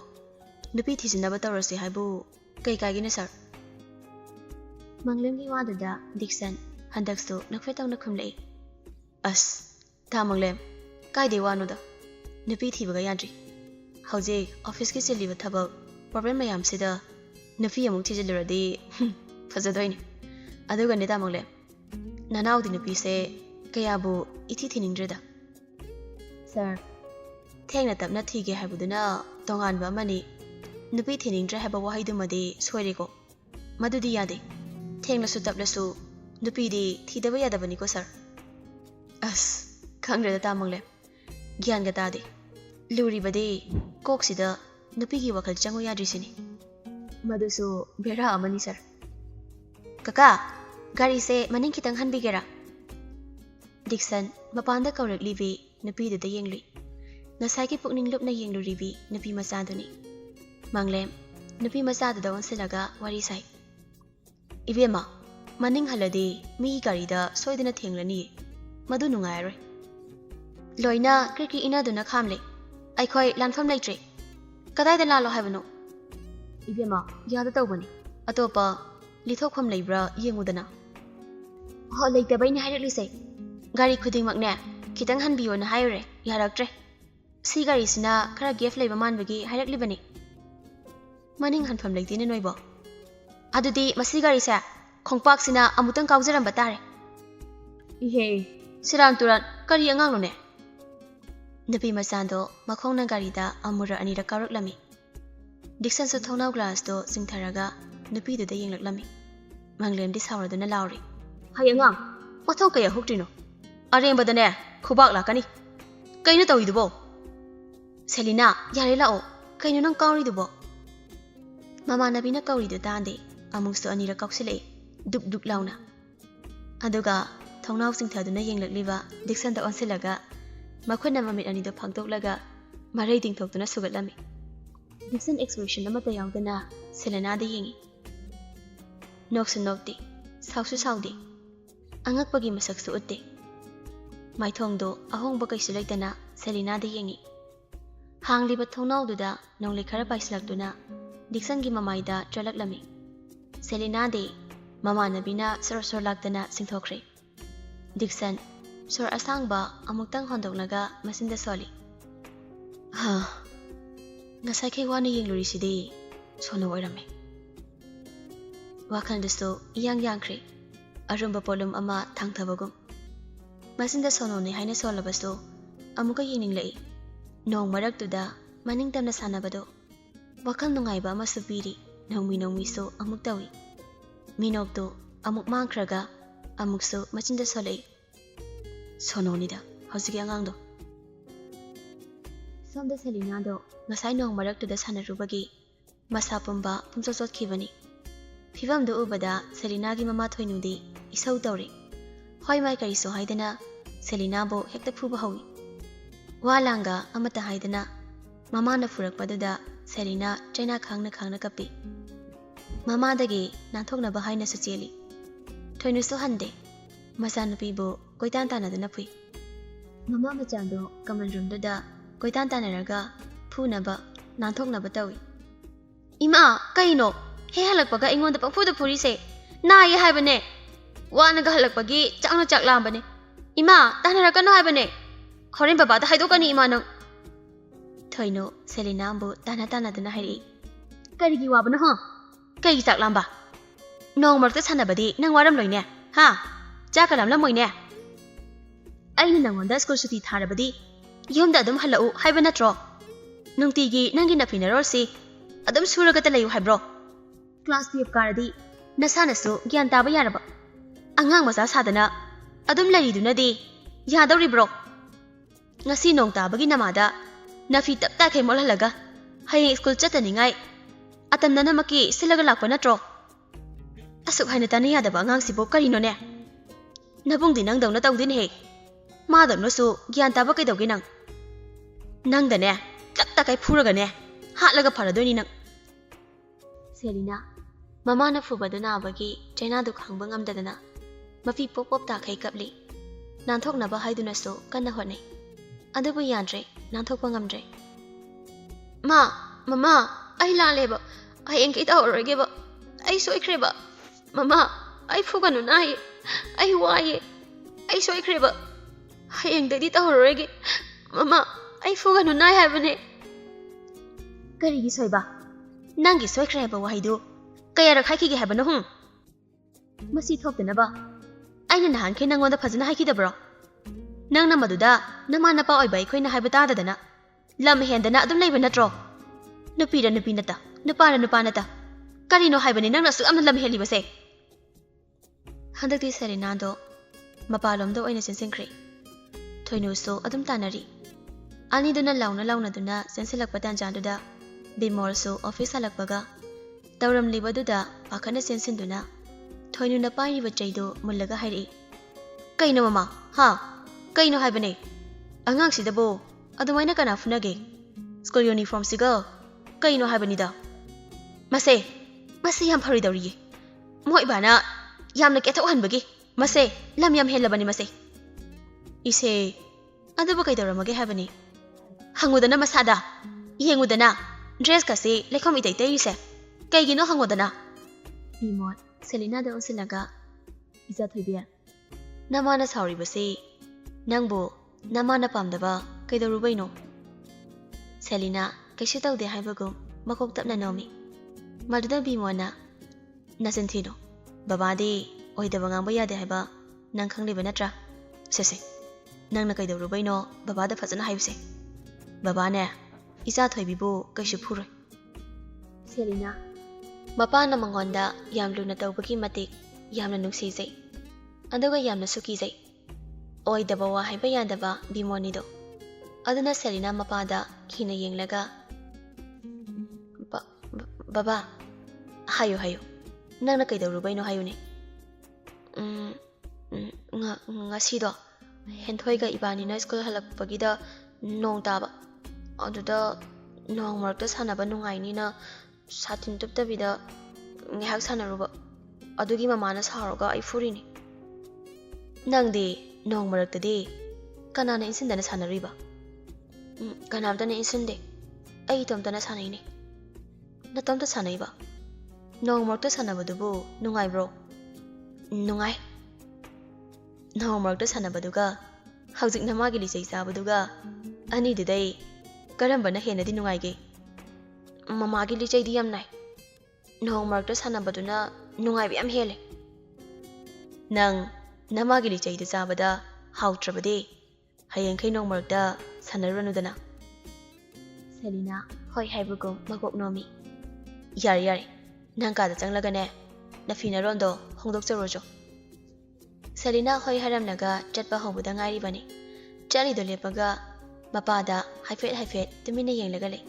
nupi thisinaba tawrase haibu kai kaigina sir manglemgi waduda Dixon handakso nakfetang nakhumlei as ta manglem kai de wanuda nupi thibaga yadri Hauji office ki chili thaba problem mayam sida nupi amuk thijiluradi fajadoini aduga nida mangle nanaw di nupi se kayabu ithi thiningdreda sir thengna tapna thige habuduna tongan ba mani nupi thiningdra haba wahaidu madi soiriko madudi yade thengna su taplasu nupi di thidaba yadabani ko sir as khangreda ta mangle gyan ga tadi luri bade koksida nupi gi wakal chango yadrisini madusu bera amani sir kaka gari se maning kitang hanbigera Dixon mapanda kaurak libi nupi da yengli nasai ki pukning lupna yenglu ribi nupi masaduni manglem nupi masada da onsilaga wari sai ibema maning haladi mi gari da soidina thenglani madu nungaire loina kriki ina duna khamle aikhoi lanfam leitre kadai da lalo haibano ibema yada tawbani atopa lithokkham leibra yengudana ho leitabaini hairakli sai gari khuding makne kitang hanbiyo na hayre yaraktre si gari sina khara gef leiba manbagi hairakli bani maning hanfam leitine noibo adudi masi gari sa khongpak sina amutang kaujram batare ihe siran turan kari angang no ne napi masando makhongna gari da amura anira kauraklami Dixon so thonau glass do singtharaga nupi da yenglaklami manglem di sawraduna lauri hayangang wathok kaya huktrino arembadane khubak lakani kaina tawidubo Selina yare lao kaina nang kauri dubo mama nabina kauri do dande amungsto anira kaksile duk duk launa aduga thonau singthaduna yenglakliba Dixon da onsilaga makhona mamit ani do phangtoklaga marai dingthoktuna sugatlami Dixon expression amata yaudana Selena da yengi noksu nokti sausu saudi angakpagi masaksu utte maithongdo ahongba kaisu laitana Selena da yengi hangliba thongnaududa nongli khara paislaktuna Dixon gi mamaida tralaklami Selena de mama nabina sor laktana singthokre Dixon sor asangba amuktang hondoklaga masinda soli ha ngasai kai wani yengluri sidi sono oirame wakhandaso yang yangkre arumba polum ama thangthabagum masinda sono ne haina solabaso amuka yeninglai nong maraktuda maning tamna sanabado wakal nungaiba ama supiri nongmi so amuk tawi minokto amuk mangkraga amuk so machinda solai sono nida hosigi angangdo somda Selena do ngasai nong maraktuda sanarubagi masa pumba pumsosot khibani Fivam do ubada Selena gi mama thoinudi isau tawri hoi mai kari so haidana Selena bo hekta phuba hawi walanga amata haidana mama na furak paduda Selena China khangna kapi mama dagi nathokna ba haina sucheli thoinu so hande masa nupi bo koitan tana dana phui mama machando kaman room da koitan tana raga phuna ba nathokna ba tawi ima kaino he halakpaga ingon da pangfu da puri se na ye haibane wana ga halakpagi changna chaklam bane ima tanara kanu haibane horin baba da haidokani ima nang thoino Selena bu tana dana hairi karigi wabana ha kai chaklam ba nong marta sanabadi nang waram loine ha chakalam la moine aina nangonda school suti tharabadi yomda adum halau haibana tro nungtigi nangi na finarorsi adum suraga ta layu haibro Class 12 karadi nasanasu gyan taba yaraba angang masa sadana adum laridunadi yadawri bro ngasi nong tabagi namada nafi tapta kay molhalaga hayeng school chataningai atamna namaki silaga lakpa natro asuk haina tani yadaba angang sibo karino ne nabung dinang dawna tawdin he madam no su gyan taba kay dawgi nang dane tapta kay phuraga ne hatlaga pharadoni nang Selena mama na fubaduna bagi China du khangba ngamdadana mafi pop ta khai kapli nanthokna ba haiduna so kanna hone adubu yandre nanthokpa ngamdre mama ai la leba ai engki ta orege ba ai soikre ba mama ai fuganu nai ai waye ai soikre ba ai engdadi ta orege mama ai fuganu nai habane ꯀꯔꯤꯒꯤ ꯁꯣꯏꯕ ꯅꯪꯒꯤ ꯁꯣꯏꯈ꯭ꯔꯦ ꯍꯥꯏꯕ ꯋꯥꯍꯩꯗꯨ ꯀꯌꯥꯔꯛ ꯍꯥꯏꯈꯤꯒꯦ ꯍꯥꯏꯕꯅꯣ ꯃꯁꯤ ꯊꯣꯛꯇꯅꯕ ꯑꯩꯅ ꯅꯍꯥꯟꯈꯩ ꯅꯪꯉꯣꯟꯗ ꯐꯖꯅ ꯍꯥꯏꯈꯤꯗꯕ꯭ꯔꯣ ꯅꯪꯅ ꯃꯗꯨꯗ ꯅꯃꯥ ꯅꯄꯥ ꯑꯣꯏꯕ ꯑꯩꯈꯣꯏꯅ ꯍꯥꯏꯕ ꯇꯥꯗꯗꯅ ꯂꯝ ꯍꯦꯟꯗꯅ ꯑꯗꯨꯝ ꯂꯩꯕ ꯅꯠꯇ꯭ꯔꯣ ꯅꯨꯄꯤꯔ ꯅꯨꯄꯤ ꯅꯠꯇ ꯅꯨꯄꯥꯔ ꯅꯨꯄꯥ ꯅꯠꯇ ꯀꯔꯤꯅꯣ ꯍꯥꯏꯕꯅꯤ ꯅꯪꯅ ꯑꯁꯨꯛ ꯌꯥꯝꯅ ꯂꯝ ꯍꯦꯜꯂꯤꯕꯁꯦ ꯍꯟꯗꯛꯇꯤ ꯁꯦꯂꯤꯅꯥꯗꯣ ꯃꯄꯥꯟꯂꯣꯝꯗ ꯑꯣꯏꯅ ꯆꯦꯟꯁꯤꯟꯈ꯭ꯔꯦ ꯊꯣꯏꯅꯨꯁꯨ ꯑꯗꯨꯝ ꯇꯥꯟꯅꯔꯤ ꯑꯅꯤꯗꯨꯅ ꯂꯥꯎꯅꯗꯨꯅ ꯆꯦꯟꯁꯤꯜꯂꯛꯄ ꯇꯥꯟꯖꯥꯗꯨꯗ ꯕꯤꯃꯣꯜꯁꯨ ꯑꯣꯐꯤꯁ ꯍꯜꯂꯛꯄꯒ ꯇꯧꯔꯝꯂꯤꯕꯗꯨꯗ ꯄꯥꯈꯠꯅ ꯆꯦꯟꯁꯤꯟꯗꯨꯅ ꯊꯣꯏꯅꯨꯅ ꯄꯥꯏꯔꯤꯕ ꯆꯩꯗꯨ ꯃꯨꯜꯂꯒ ꯍꯥꯏꯔꯛꯏ ꯀꯩꯅꯣ ꯃꯃꯥ ꯀꯩꯅꯣ ꯍꯥꯏꯕꯅꯦ ꯑꯉꯥꯡꯁꯤꯗꯕꯨ ꯑꯗꯨꯃꯥꯏꯅ ꯀꯅꯥ ꯐꯨꯅꯒꯦ ꯁ꯭ꯀꯨꯜ ꯌꯨꯅꯤꯐꯣꯔꯝꯁꯤꯒ ꯀꯩꯅꯣ ꯍꯥꯏꯕꯅꯤꯗ ꯃꯁꯦ ꯌꯥꯝ ꯐꯔꯣꯏꯗꯧꯔꯤꯌꯦ ꯃꯣꯏ ꯏꯕꯥꯅ ꯌꯥꯝꯅ ꯀꯦꯊꯣꯛꯍꯟꯕꯒꯤ ꯃꯁꯦ ꯂꯝ ꯌꯥꯝ ꯍꯦꯜꯂꯕꯅꯤ ꯃꯁꯦ ꯏꯁꯦ ꯑꯗꯨꯕꯨ ꯀꯩꯗꯧꯔꯝꯃꯒꯦ ꯍꯥꯏꯕꯅꯤ ꯍꯪꯉꯨꯗꯅ ꯃꯁꯥꯗ ꯌꯦꯡꯉꯨꯗꯅ ꯗ꯭ꯔꯦꯁꯀꯁꯤ ꯂꯩꯈꯣꯝ ꯏꯇꯩ ꯇꯩꯔꯤꯁꯦ ꯀꯩꯒꯤꯅꯣ ꯍꯪꯉꯨꯗꯅ ꯕꯤꯃꯣꯜ ꯁꯦꯂꯤꯅꯥꯗ ꯑꯣꯟꯁꯤꯜꯂꯒ ꯏꯆꯥ ꯊꯣꯏꯕꯤ ꯅꯃꯥꯅ ꯁꯥꯎꯔꯤꯕꯁꯤ ꯅꯪꯕꯨ ꯅꯃꯥꯅ ꯄꯥꯝꯗꯕ ꯀꯩꯗꯧꯔꯨꯕꯩꯅꯣ ꯁꯦꯂꯤꯅꯥ ꯀꯩꯁꯨ ꯇꯧꯗꯦ ꯍꯥꯏꯕꯒꯨꯝ ꯃꯀꯣꯛ ꯇꯞꯅ ꯅꯣꯝꯃꯤ ꯃꯗꯨꯗ ꯕꯤꯃꯣꯜꯅ ꯅꯆꯤꯟ ꯊꯤꯅꯣ ꯕꯕꯥꯗꯤ ꯑꯣꯏꯗꯕ ꯉꯥꯡꯕ ꯌꯥꯗꯦ ꯍꯥꯏꯕ ꯅꯪ ꯈꯪꯂꯤꯕ ꯅꯠꯇ꯭ꯔꯥ ꯁꯦ ꯅꯪꯅ ꯀꯩꯗꯧꯔꯨꯕꯩꯅꯣ ꯕꯕꯥꯗ ꯐꯖꯅ ꯍꯥꯏꯕꯁꯦ ꯕꯕꯥꯅꯦ ꯏꯆꯥ ꯊꯣꯏꯕꯤꯕꯨ ꯀꯩꯁꯨ ꯐꯨꯔꯣꯏ ꯁꯦꯂꯤꯅꯥ ꯃꯄꯥꯅ ꯃꯉꯣꯟꯗ ꯌꯥꯝ ꯂꯨꯅ ꯇꯧꯕꯒꯤ ꯃꯇꯤꯛ ꯌꯥꯝꯅ ꯅꯨꯡꯁꯤꯖꯩ ꯑꯗꯨꯒ ꯌꯥꯝꯅꯁꯨ ꯀꯤꯖꯩ ꯑꯣꯏꯗꯕ ꯋꯥ ꯍꯥꯏꯕ ꯌꯥꯗꯕ ꯕꯤꯃꯣꯜꯅꯤꯗꯣ ꯑꯗꯨꯅ ꯁꯦꯂꯤꯅꯥ ꯃꯄꯥꯗ ꯀꯤꯅ ꯌꯦꯡꯂꯒ ꯕꯕꯥ ꯍꯥꯏꯌꯨ ꯅꯪꯅ ꯀꯩꯗꯧꯔꯨꯕꯩꯅꯣ ꯍꯥꯏꯌꯨꯅꯦ ꯉꯁꯤꯗꯣ ꯍꯦꯟꯊꯣꯏꯒ ꯏꯕꯥꯅꯤꯅ ꯁ꯭ꯀꯨꯜ ꯍꯜꯂꯛꯄꯒꯤꯗ ꯅꯣꯡ ꯇꯥꯕ ꯑꯗꯨꯗ ꯅꯣꯡ ꯃꯔꯛꯇ ꯁꯥꯟꯅꯕ ꯅꯨꯡꯉꯥꯏꯅꯤꯅ ꯁꯥꯇꯤꯟ ꯇꯨꯞꯇꯕꯤꯗ ꯉꯥꯏꯍꯥꯛ ꯁꯥꯟꯅꯔꯨꯕ ꯑꯗꯨꯒꯤ ꯃꯃꯥꯅ ꯁꯥꯎꯔꯒ ꯑꯩ ꯐꯨꯔꯤꯅꯤ ꯅꯪꯗꯤ ꯅꯣꯡ ꯃꯔꯛꯇꯗꯤ ꯀꯅꯥꯅ ꯏꯟꯁꯤꯟꯗꯅ ꯁꯥꯟꯅꯔꯤꯕ ꯀꯅꯥꯝꯇꯅ ꯏꯟꯁꯤꯟꯗꯦ ꯑꯩ ꯏꯇꯣꯝꯇꯅ ꯁꯥꯟꯅꯩꯅꯦ ꯅꯇꯣꯝꯇ ꯁꯥꯟꯅꯩꯕ ꯅꯣꯡ ꯃꯔꯛꯇ ꯁꯥꯟꯅꯕꯗꯨꯕꯨ ꯅꯨꯡꯉꯥꯏꯕ꯭ꯔꯣ ꯅꯨꯡꯉꯥꯏ ꯅꯣꯡ ꯃꯔꯛꯇ ꯁꯥꯟꯅꯕꯗꯨꯒ ꯍꯧꯖꯤꯛ ꯅꯃꯥꯒꯤ ꯂꯤꯆꯩ ꯆꯥꯕꯗꯨꯒ ꯑꯅꯤꯗꯨꯗꯩ ꯀꯔꯝꯕꯅ ꯍꯦꯟꯅꯗꯤ ꯅꯨꯡꯉꯥꯏꯒꯦ ꯃꯃꯥꯒꯤ ꯂꯤꯆꯩꯗꯤ ꯌꯥꯝ ꯅꯥꯏ ꯅꯣꯡ ꯃꯔꯛꯇ ꯁꯥꯟꯅꯕꯗꯨꯅ ꯅꯨꯡꯉꯥꯏꯕ ꯌꯥꯝ ꯍꯦꯜꯂꯦ ꯅꯪ ꯅꯃꯥꯒꯤ ꯂꯤꯆꯩꯗꯨ ꯆꯥꯕꯗ ꯍꯥꯎꯇ꯭ꯔꯕꯗꯤ ꯍꯌꯦꯡꯈꯩ ꯅꯣꯡ ꯃꯔꯛꯇ ꯁꯥꯟꯅꯔꯨꯔꯅꯨꯗꯅ ꯁꯦꯂꯤꯅꯥ ꯍꯣꯏ ꯍꯥꯏꯕꯒꯨꯝ ꯃꯀꯣꯛ ꯅꯣꯝꯃꯤ ꯌꯥꯔꯦ ꯅꯪ ꯀꯥꯗ ꯆꯪꯂꯒꯅꯦ ꯅꯐꯤ ꯅꯔꯣꯟꯗꯣ ꯍꯣꯡꯗꯣꯛꯆꯔꯨꯔꯣ ꯁꯦꯂꯤꯅꯥ ꯍꯣꯏ ꯍꯥꯏꯔꯝꯂꯒ ꯆꯠꯄ ꯍꯧꯕꯗ ꯉꯥꯏꯔꯤꯕꯅꯤ ꯆꯠꯂꯤꯗꯣ ꯂꯦꯞꯄꯒ ꯃꯄꯥꯗ ꯍꯥꯏꯐꯦꯠ ꯇꯨꯃꯤꯟꯅ ꯌꯦꯡꯂꯒ ꯂꯩ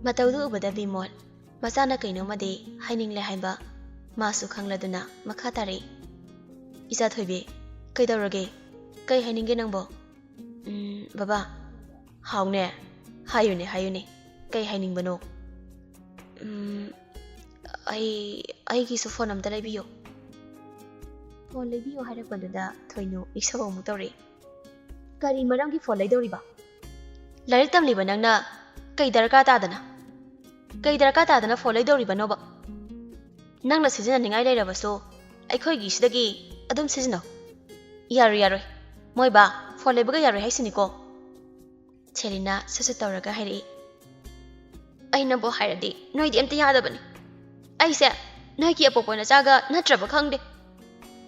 ꯃꯇꯧꯗꯨ ꯎꯕꯗ ꯕꯤꯃꯣꯜ ꯃꯆꯥꯅ ꯀꯩꯅꯣꯃꯗꯤ ꯍꯥꯏꯅꯤꯡꯂꯦ ꯍꯥꯏꯕ ꯃꯥꯁꯨ ꯈꯪꯂꯗꯨꯅ ꯃꯈꯥ ꯇꯥꯔꯛꯏ ꯏꯆꯥ ꯊꯣꯏꯕꯤ ꯀꯩꯗꯧꯔꯒꯦ ꯀꯩ ꯍꯥꯏꯅꯤꯡꯒꯦ ꯅꯪꯕꯣ ꯕꯕꯥ ꯍꯥꯎꯅꯦ ꯍꯥꯏꯌꯨꯅꯦ ꯀꯩ ꯍꯥꯏꯅꯤꯡꯕꯅꯣ ꯑꯩꯒꯤꯁꯨ ꯐꯣꯟ ꯑꯝꯇ ꯂꯩꯕꯤꯌꯣ ꯐꯣꯟ ꯂꯩꯕꯤꯌꯣ ꯍꯥꯏꯔꯛꯄꯗꯨꯗ ꯊꯣꯏꯅꯨ ꯏꯛꯁꯧ ꯑꯃꯨꯛ ꯇꯧꯔꯛꯏ ꯀꯔꯤ ꯃꯔꯝꯒꯤ ꯐꯣꯟ ꯂꯩꯗꯧꯔꯤꯕ ꯂꯥꯏꯔꯤꯛ ꯇꯝꯂꯤꯕ ꯅꯪꯅ ꯀꯩ ꯗꯔꯀꯥꯔ ꯇꯥꯗꯅ ꯐꯣꯟ ꯂꯩꯗꯧꯔꯤꯕꯅꯣꯕ ꯅꯪꯅ ꯁꯤꯖꯤꯟꯅꯅꯤꯡꯉꯥই ꯂꯩꯔꯕꯁꯨ ꯑꯩꯈꯣꯏꯒꯤ ꯁꯤꯗꯒꯤ ꯑꯗꯨꯝ ꯁꯤꯖꯤꯟꯅꯧ ꯌꯥꯔꯣꯏ ꯃꯣꯏꯕꯥ ꯐꯣꯟ ꯂꯩꯕꯒ ꯌꯥꯔꯣꯏ ꯍꯥꯏꯁꯤꯅꯤꯀꯣ ꯁꯦꯂꯤꯅꯥ ꯁꯠ ꯇꯧꯔꯒ ꯍꯥꯏꯔꯛꯏ ꯑꯩꯅꯕꯨ ꯍꯥꯏꯔꯗꯤ ꯅꯣꯏꯗꯤ ꯑꯝꯇ ꯌꯥꯗꯕꯅꯤ ꯑꯩꯁꯦ ꯅꯣꯏꯒꯤ ꯑꯄꯣꯛꯄ ꯅꯆꯥꯒ ꯅꯠꯇ꯭ꯔꯕ ꯈꯪꯗꯦ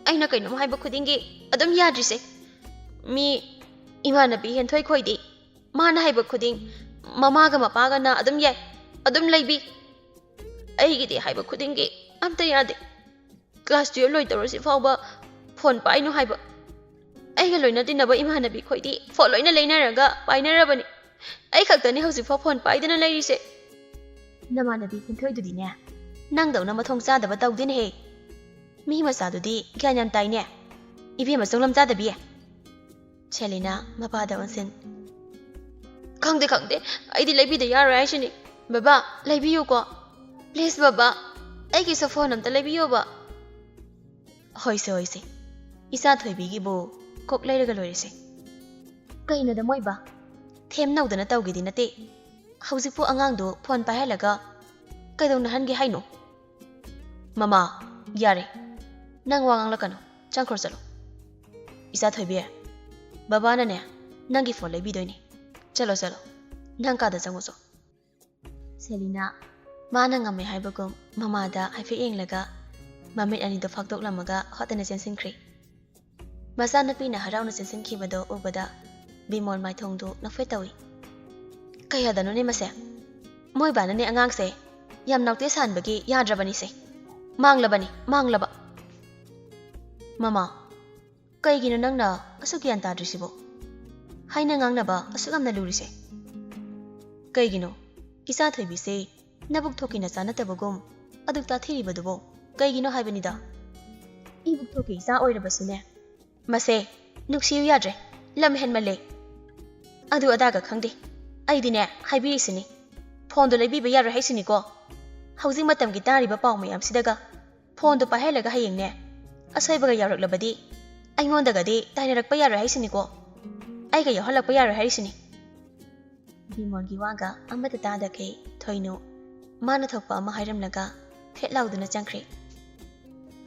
ꯑꯩꯅ ꯀꯩꯅꯣꯝ ꯍꯥꯏꯕ ꯈꯨꯗꯤꯡꯒꯤ ꯑꯗꯨꯝ ꯌꯥꯗ꯭ꯔꯤꯁꯦ ꯃꯤ ꯏꯃꯥꯟꯅꯕꯤ ꯍꯦꯟꯊꯣꯏ ꯈꯣꯏꯗꯤ ꯃꯥꯅ ꯍꯥꯏꯕ ꯈꯨꯗꯤꯡ ꯃꯃꯥꯒ ꯃꯄꯥꯒꯅ ꯑꯗꯨꯝ ꯌꯥꯏ ꯑꯗꯨꯝ ꯂꯩꯕꯤ ꯑꯩꯒꯤꯗꯤ ꯍꯥꯏꯕ ꯈꯨꯗꯤꯡꯒꯤ ꯑꯝꯇ ꯌꯥꯗꯦ ꯀ꯭ꯂꯥꯁ 12 ꯂꯣꯏꯗꯧꯔꯁꯤ ꯐꯥꯎꯕ ꯐꯣꯟ ꯄꯥꯏꯅꯨ ꯍꯥꯏꯕ ꯑꯩꯒ ꯂꯣꯏꯅ ꯇꯤꯟꯅꯕ ꯏꯃꯥꯟꯅꯕꯤ ꯈꯣꯏꯗꯤ ꯐꯣꯟ ꯂꯣꯏꯅ ꯂꯩꯅꯔꯒ ꯄꯥꯏꯅꯔꯕꯅꯤ ꯑꯩ ꯈꯛꯇꯅꯤ ꯍꯧꯖꯤꯛꯐꯥꯎ ꯐꯣꯟ ꯄꯥꯏꯗꯅ ꯂꯩꯔꯤꯁꯦ ꯅꯃꯥꯟꯅꯕꯤ ꯍꯦꯟꯊꯣꯏꯗꯨꯗꯤꯅꯦ ꯅꯪꯗꯧꯅ ꯃꯊꯣꯡ ꯆꯥꯗꯕ ꯇꯧꯗꯦꯅꯦꯍꯦ ꯃꯤ ꯃꯆꯥꯗꯨꯗꯤ ꯒ꯭ꯌꯥꯟ ꯌꯥꯝ ꯇꯥꯏꯅꯦ ꯏꯕꯦꯝꯃ ꯆꯧꯂꯝ ꯆꯥꯗꯕꯤ ꯁꯦꯂꯤꯅꯥ ꯃꯄꯥꯗ ꯑꯣꯟꯁꯤꯟ ꯈꯪꯗꯦ ꯑꯩꯗꯤ ꯂꯩꯕꯤꯗ ꯌꯥꯔꯣꯏ ꯍꯥꯏꯁꯤꯅꯤ ꯕꯕꯥ ꯂꯩꯕꯤꯌꯨꯀꯣ ꯄ꯭ꯂꯤꯖ ꯕꯕꯥ ꯑꯩꯒꯤꯁꯨ ꯐꯣꯟ ꯑꯝꯇ ꯂꯩꯕꯤꯌꯣꯕ ꯍꯣꯏꯁꯦ ꯏꯆꯥ ꯊꯣꯏꯕꯤꯒꯤꯕꯨ ꯀꯣꯛ ꯂꯩꯔꯒ ꯂꯣꯏꯔꯁꯦ ꯀꯩꯅꯣꯗ ꯃꯣꯏꯕ ꯊꯦꯝ ꯅꯧꯗꯅ ꯇꯧꯒꯦꯗꯤ ꯅꯠꯇꯦ ꯍꯧꯖꯤꯛꯄꯨ ꯑꯉꯥꯡꯗꯣ ꯐꯣꯟ ꯄꯥꯏꯍꯜꯂꯒ ꯀꯩꯗꯧꯅꯍꯟꯒꯦ ꯍꯥꯏꯅꯣ ꯃꯃꯥ ꯌꯥꯔꯦ ꯅꯪ ꯋꯥ ꯉꯥꯡꯂꯛꯀꯅꯨ ꯆꯪꯈ꯭ꯔꯣ ꯆꯠꯂꯣ ꯏꯆꯥ ꯊꯣꯏꯕꯤ ꯕꯕꯥꯅꯅꯦ ꯅꯪꯒꯤ ꯐꯣꯟ ꯂꯩꯕꯤꯗꯣꯏꯅꯤ ꯆꯠꯂꯣ ꯅꯪ ꯀꯥꯗ ꯆꯪꯉꯨꯆꯣ Selina, mana ngame haibagum, mamada haife englaga, mamit anido faktok lamaga hotana sensinkri. Masa napina harauna sensinkibado ubada, bimol mai thongdu nafetawi. Kaya dano ni mase, moy bana ni angang se, yam nakte san bagi yadrabani se. Manglaba. Mama, kay gino nang na asugyan tadrisibo. Hay nangang na ba asugam na lurise. Kay gino, kisa Thoibi se, nabugtoki na sana tabagum, adugta thiri badubo, kay gino hay banida. Ibugtoki sa oirabasune. Mase, nuksiyu yadre, lamhen male. Adu adaga khangde, ay dine hay birisini. Pondo laibiba yadre hay siniko. Housing matam gitari ba pao mayam sidaga. Pondo pahelaga hayeng ne. Asoy baga yarak labadi. Ay ngondaga di tainarak pa yadre hay siniko. Ay kayo halak pa yadre hay sini. Bimon giwaga ang matatada kay Thoino. Mana thokpa ama hayram laga. Hetlaw duna jangkri.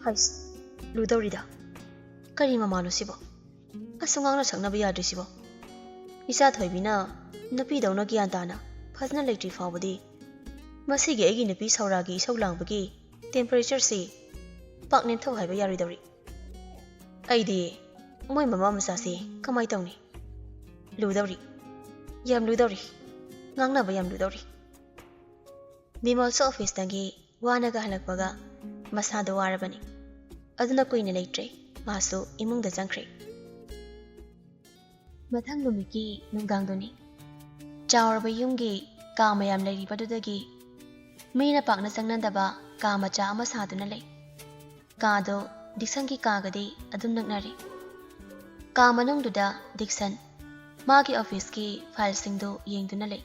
Hais, ludaw rida. Kari mamalo sibo. Asungang na sang nabiyadri sibo. Isa Thoibi na napidaw na giyantana. Fazna laitri fawadi. Masigi egi napi sauragi isaw lang bagi. Temperature si. Pak nintaw hay bayari dawri. Ay di. Moy mama masasi. Kamay taw ni. Ludawri. Yam ludawri. Ngang na ba yam ludawri. Bimol sa office nagi. Wanaga halagbaga. Masado warabani. Aduna kuy na laitre. Maso imong da jangkri. Mathang lumiki nunggang duni. Chawraba yumgi ka mayam lairibadudagi. May napak na sangnandaba ka macha ama saduna lay. Kado Dixongi kagadi adum nagnari. Ka manungduda Dixon magi office ki file singdo yengduna lay.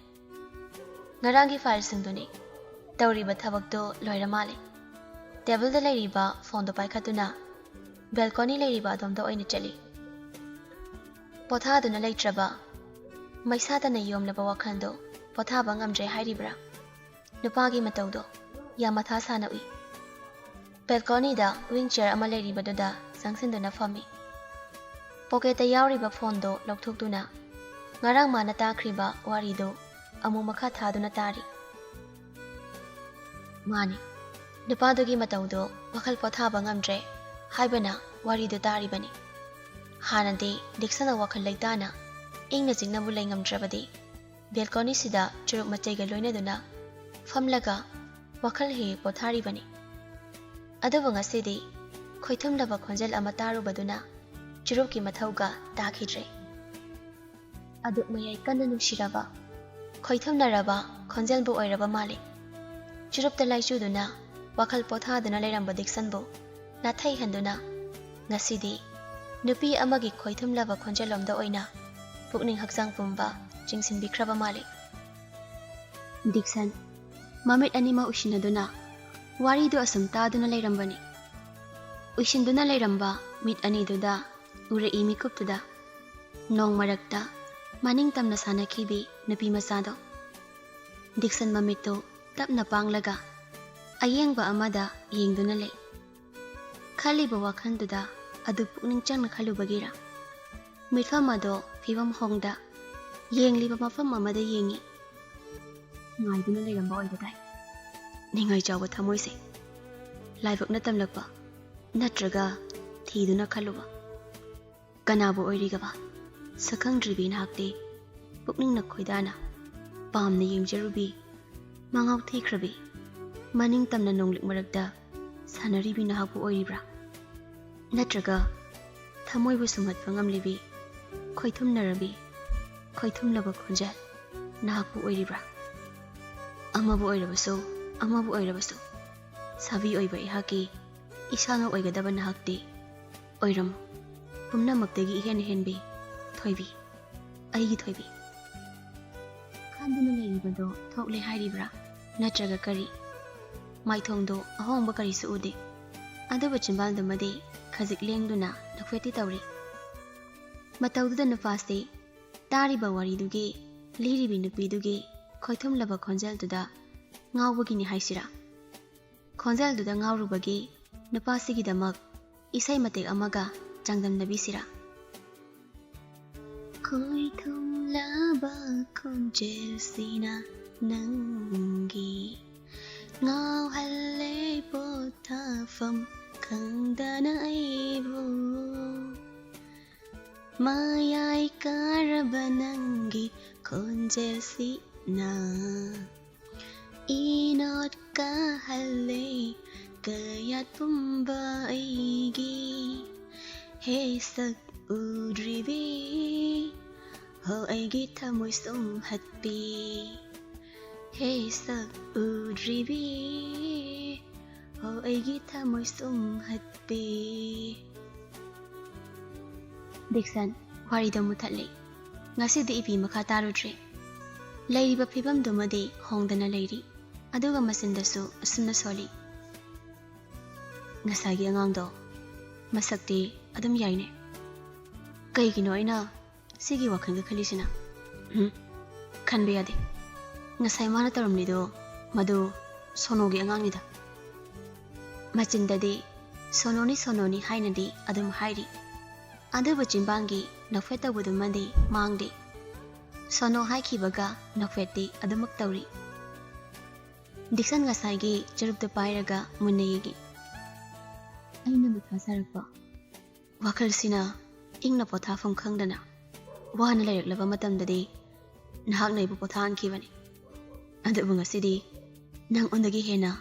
Ngarangi file singduni tawriba thabakdo loira male. Table da lairiba phone do paikhatuna balcony lairiba adomda oina chali. Pothaduna laitraba maisada na yomlaba wakhando pothaba ngamdre hairibra. Nupagi matawdo yamatha sana ui. Balcony da wing chair ama lairibadada sangsinduna fami. Pocketa yawriba phone do lokthokduna ngarang mana takriba warido amu makha thaduna tari. Mani nupadogi matawdo wakhal pothaba ngamdre haibana warido taribani. Hanandi Dixona wakhal laitana ingna jingnabu lai ngamdrabadi balcony sida churuk mataiga loinaduna famlaga wakhal he potharibani. Aduba ngasidi Khoithumlaba Khonjel ama tarubaduna churukki mathauga takhidre. Aduk mayai kanna nungsiraba Khoithumlaraba Khonjel bu oiraba male. Churupta laisuduna wakhal pothaduna lairamba Dixonbu nathai handuna ngasidi nupi amagi Khoithumlaba Khonjel lomda oina pukning hakjang pumba jingsinbikraba male. Dixon mamit anima ushinaduna warido asam taduna lairambani. Ushinduna lairamba mit aniduda ure imi kuptuda nong marakta maning tamna sanakibi nupi masado. Dixon mamito tapna panglaga ayengba amada yengduna lay. Khaliba wakhanduda adu pukning changna khalubagira. Mitfam ado fibam hongda yengliba mafam amada yengi. Ngaiduna lairamba oibadai. Ningai chawa thamoise. Laibak na tamlakpa natraga thiduna khaluba. Kanabu oirigaba sakhangdribi nahakte pukning na khoidana pamna yengjarubi mangaw thikrabi maning tamna nonglik marakda sanaribi nahakbu oiribra. Natraga thamoibu sumatpa ngamlibi Khoithumnarabi Khoithumlaba Khonjel nahakbu oiribra. Amabu oirabaso sabi oiba ihaki isanga oigadaba nahakti oiram pumnamaktagi hen Thoibi aigi Thoibi khanduna lairibado thokle hairibra natraga kari maithongdo ahongba kari su ude aduba chimbaldumadi khajik lengduna lakhweti tawri. Matawduda nupasti tariba waridugi liribi nupidugi Khoithumlaba Khonjel duda ngawbagini haisira. Khonjel duda ngawrubagi nupasigidamag isai matek amaga changdamnabisira. Khoithumlaba Khonjel sina Nangi Ngao hale potafam Kangdana aibu Mayay karabanangi Khonjel si na Inot ka hale Kayat pumba aigi Hey sak udribi Ho aigi tamoy sumhatbi Hey sak udribi Ho aigi tamoy sumhatbi Dixon, warida muthalli Ngasidi ipi makha tarudre Layriba phibam dumadi hongdana layri Aduga masindasu asumna soli Ngasagi angangdo Masakti adum yaine Kaigino aina Sigi wakhanga khalisina Khanbe yade Ngasai mana taramnido Madu sonogi angangnida Machindadi sononi hainadi adum hairi Aduba chimbangi nafeta budumandi mangdi Sono haikibaga nafeti adumak tauri Dixon ngasagi charupta pairaga munayigi Aina matha sarakpa Wakhalsina ingna pothafam khangdana Wana layraklaba matamdadi Nahak naibu pothankibani Adubu ngasidi Nang undagi hena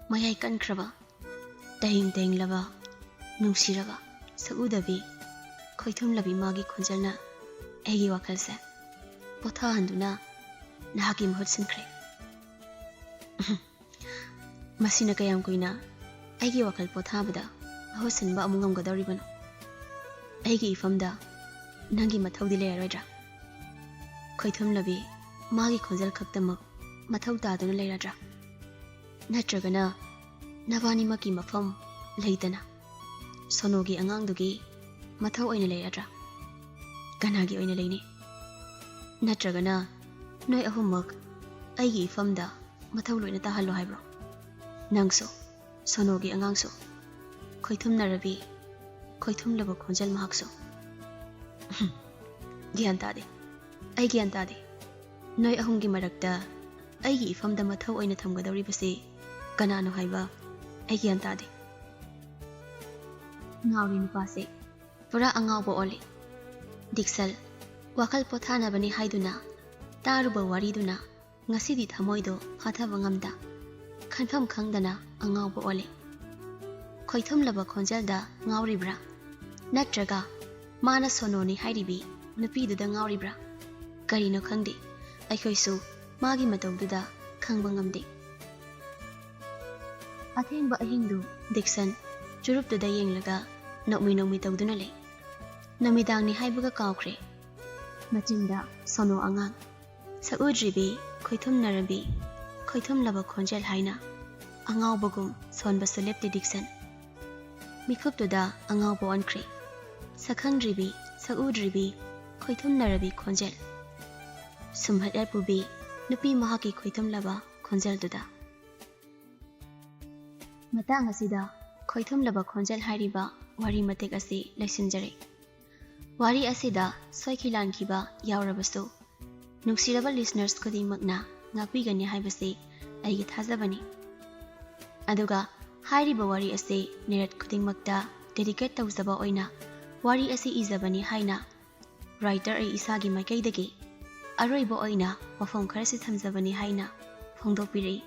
Mayay kankraba Tahing laba Nungsiraba Saudabi Khoithumlabi magi khonjelna Egi wakhalse Pothahanduna Nahaki mahut sinkre Masina kayam kuina Egi wakal pothabada Mahut sinba amungam gadawribano Egi ifamda Nangi mathaudi layarwadra Khoithumlabi magi khonjel khaktamak Mathau taduna layradra Natragana Nabani maki mafam Laytana Sonogi angangdugi Mathau oina layradra Ganagi oina layni Natragana Noi ahumak Aigi ifamda Mathau loina tahalo haibro Nangso Sonogi angangso Khoithumnarabi Khoithumlaba Khonjel mahakso Gyan tade Ay gyan tade Noi ahumgi marakta Aigi ifamda mathau oina thamgadawri basi Kanano haiba Ay gyan tade Ngawri nupase Pura angawbo oli Diksal Wakal pothana bani haiduna Taruba wariduna Ngasidi thamoido hathaba ngamda Khanfam khangdana angawbo oli Khoithumlaba Khonjelda ngawribra Natraga Mana sononi hairibi Nupiduda ngawribra Karino khangdi Aikhoisu Magi matawduda khangba ngamdi Athengba ahingdu Dixon Churupduda yenglaga Nokmi tawduna le Namidangni haibaga kawkhre Machinda sono angang Saudribi Khoithumnarabi Khoithumlaba Khonjel haina Angawbagum sonbasu lepti Dixon Mikuptuda angawbo ankre Sakhangribi Saudribi Khoithumnarabi Khonjel Sumhat yarpubi Nupi mahaki Khoithumlaba Khonjel duda Matang asida Khoithumlaba Khonjel hairiba wari matek asi laisinjare Wari asida soikhilan kiba yaurabasu Nuksiraba listeners khudimagna ngapigani haibasi aigi thajabani Aduga hairiba wari asi nerat khudingmakta dedicate tawjaba oina wari asi izabani haina writer ai isagi maikaidagi aroiba oina wafam kharasi thamjabani haina phongdokpiri